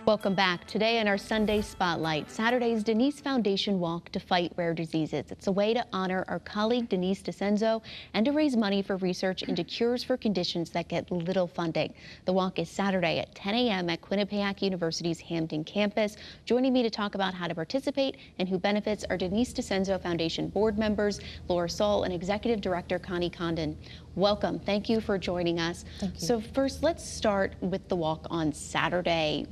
Welcome back. Today in our Sunday Spotlight, Saturday's Denise Foundation Walk to Fight Rare Diseases. It's a way to honor our colleague Denise D'Ascenzo and to raise money for research into cures for conditions that get little funding. The walk is Saturday at 10 a.m. at Quinnipiac University's Hampton campus. Joining me to talk about how to participate and who benefits are Denise D'Ascenzo Foundation board members Laura Soll and Executive Director Connie Condon. Welcome. Thank you for joining us. Thank you. So first, let's start with the walk on Saturday.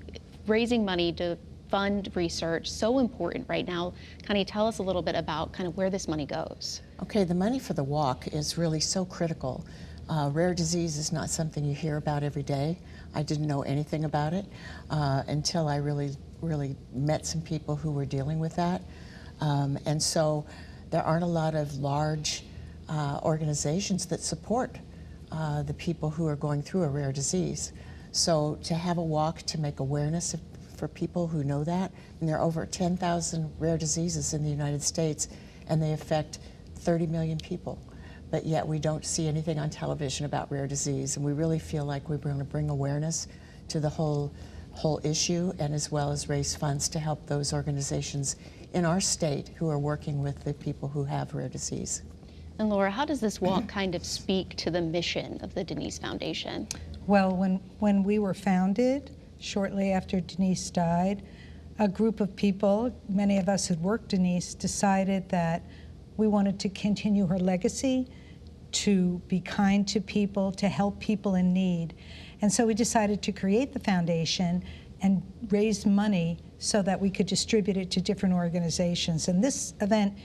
Raising money to fund research, so important right now. Connie, tell us a little bit about kind of where this money goes. Okay, the money for the walk is really so critical. Rare disease is not something you hear about every day. I didn't know anything about it until I really met some people who were dealing with that. And so there aren't a lot of large organizations that support the people who are going through a rare disease. So to have a walk to make awareness for people who know that, and there are over 10,000 rare diseases in the United States, and they affect 30 million people. But yet we don't see anything on television about rare disease, and we really feel like we're going to bring awareness to the whole issue, and as well as raise funds to help those organizations in our state who are working with the people who have rare disease. And Laura, how does this walk kind of speak to the mission of the Denise Foundation? Well, when we were founded, shortly after Denise died, a group of people, many of us who'd worked Denise, decided that we wanted to continue her legacy, to be kind to people, to help people in need. And so we decided to create the foundation and raise money so that we could distribute it to different organizations. And this event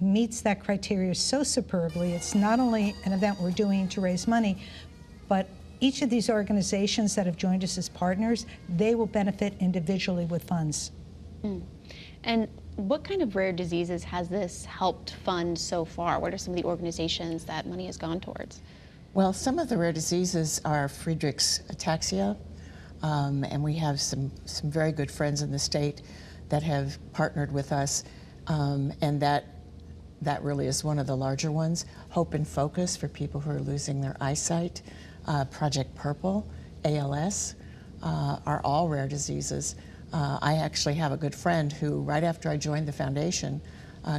meets that criteria so superbly. It's not only an event we're doing to raise money, but each of these organizations that have joined us as partners, they will benefit individually with funds. And what kind of rare diseases has this helped fund so far? What are some of the organizations that money has gone towards? Well, some of the rare diseases are Friedreich's ataxia, and we have some very good friends in the state that have partnered with us, and that really is one of the larger ones. Hope and Focus for people who are losing their eyesight. Project Purple, ALS, are all rare diseases. I actually have a good friend who, right after I joined the foundation,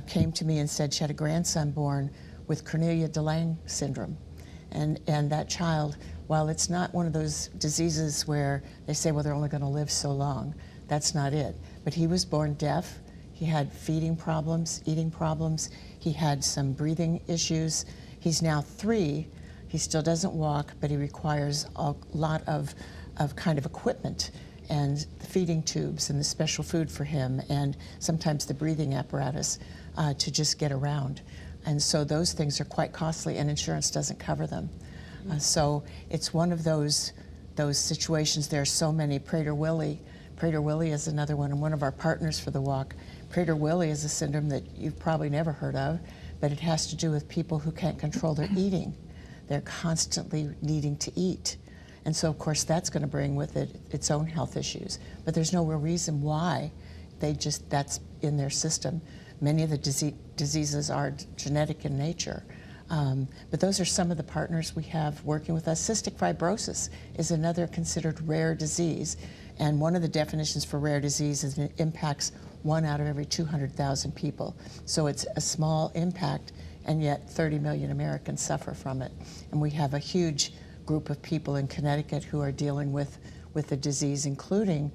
came to me and said she had a grandson born with Cornelia de Lange syndrome. And that child, while it's not one of those diseases where they say, well, they're only going to live so long, that's not it. But he was born deaf. He had feeding problems, eating problems. He had some breathing issues. He's now 3. He still doesn't walk, but he requires a lot of kind of equipment and the feeding tubes and the special food for him and sometimes the breathing apparatus to just get around. And so those things are quite costly and insurance doesn't cover them. So it's one of those situations. There are so many. Prader-Willi is another one, and one of our partners for the walk. Prader-Willi is a syndrome that you've probably never heard of, but it has to do with people who can't control their eating. They're constantly needing to eat. And so, of course, that's going to bring with it its own health issues. But there's no real reason why that's in their system. Many of the diseases are genetic in nature. But those are some of the partners we have working with us. Cystic fibrosis is another considered rare disease. And one of the definitions for rare disease is it impacts 1 out of every 200,000 people. So it's a small impact, and yet 30 million Americans suffer from it. And we have a huge group of people in Connecticut who are dealing with the disease, including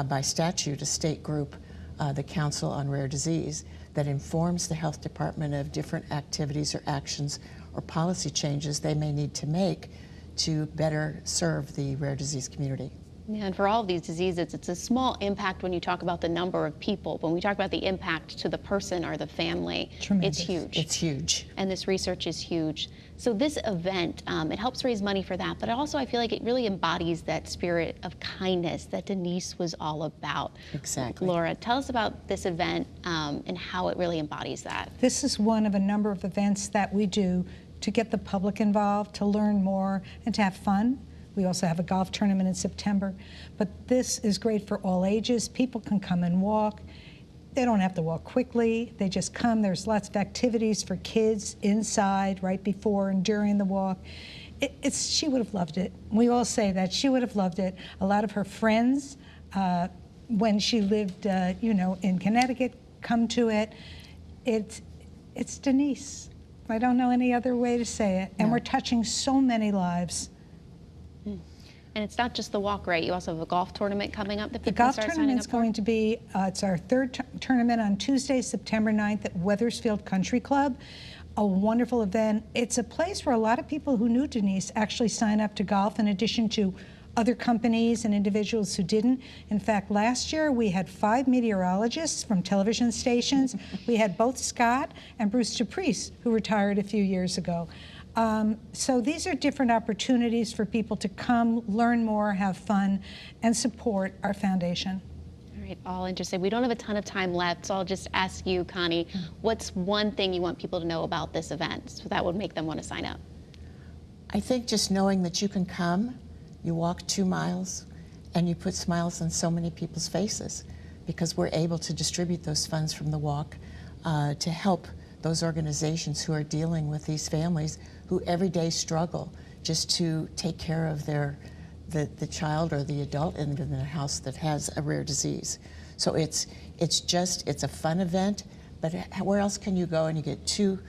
by statute a state group, the Council on Rare Disease, that informs the health department of different activities or actions or policy changes they may need to make to better serve the rare disease community. Yeah, and for all of these diseases, it's a small impact when you talk about the number of people. When we talk about the impact to the person or the family, Tremendous. It's huge. It's huge. And this research is huge. So this event, it helps raise money for that, but also I feel like it really embodies that spirit of kindness that Denise was all about. Exactly. Laura, tell us about this event and how it really embodies that. This is one of a number of events that we do to get the public involved, to learn more, and to have fun. We also have a golf tournament in September. But this is great for all ages. People can come and walk. They don't have to walk quickly. They just come. There's lots of activities for kids inside, right before and during the walk. She would have loved it. We all say that. She would have loved it. A lot of her friends when she lived, in Connecticut, come to it. It's Denise. I don't know any other way to say it. And we're touching so many lives. And it's not just the walk, right? You also have a golf tournament coming up that people The golf start tournament's signing up going to be, it's our third tournament on Tuesday, September 9th at Wethersfield Country Club. A wonderful event. It's a place where a lot of people who knew Denise actually sign up to golf, in addition to other companies and individuals who didn't. In fact, last year we had 5 meteorologists from television stations. We had both Scott and Bruce DePriest, who retired a few years ago. So these are different opportunities for people to come, learn more, have fun, and support our foundation. All right, all interested. We don't have a ton of time left, so I'll just ask you, Connie, what's one thing you want people to know about this event so that would make them want to sign up? I think just knowing that you can come, you walk 2 miles, and you put smiles on so many people's faces, because we're able to distribute those funds from the walk to help those organizations who are dealing with these families who every day struggle just to take care of the child or the adult in their house that has a rare disease. So it's a fun event, but where else can you go and you get two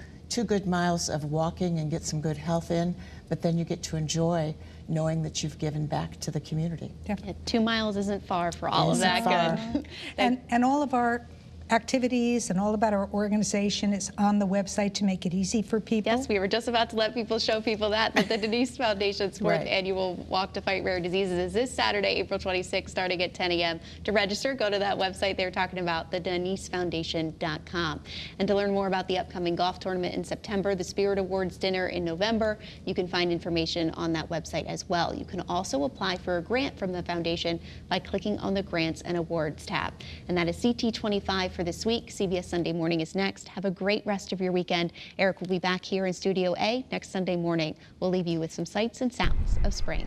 good miles of walking and get some good health in, but then you get to enjoy knowing that you've given back to the community. Yeah, 2 miles isn't far for all of that good. And all of our activities and all about our organization is on the website to make it easy for people. Yes, we were just about to let people show people that the Denise Foundation's 4th annual Walk to Fight Rare Diseases is this Saturday, April 26th, starting at 10 a.m. To register, go to that website they were talking about, thedenisefoundation.com. And to learn more about the upcoming golf tournament in September, the Spirit Awards dinner in November, you can find information on that website as well. You can also apply for a grant from the foundation by clicking on the Grants and Awards tab. And that is CT25 for this week. CBS Sunday Morning is next. Have a great rest of your weekend. Eric will be back here in Studio A next Sunday morning. We'll leave you with some sights and sounds of spring.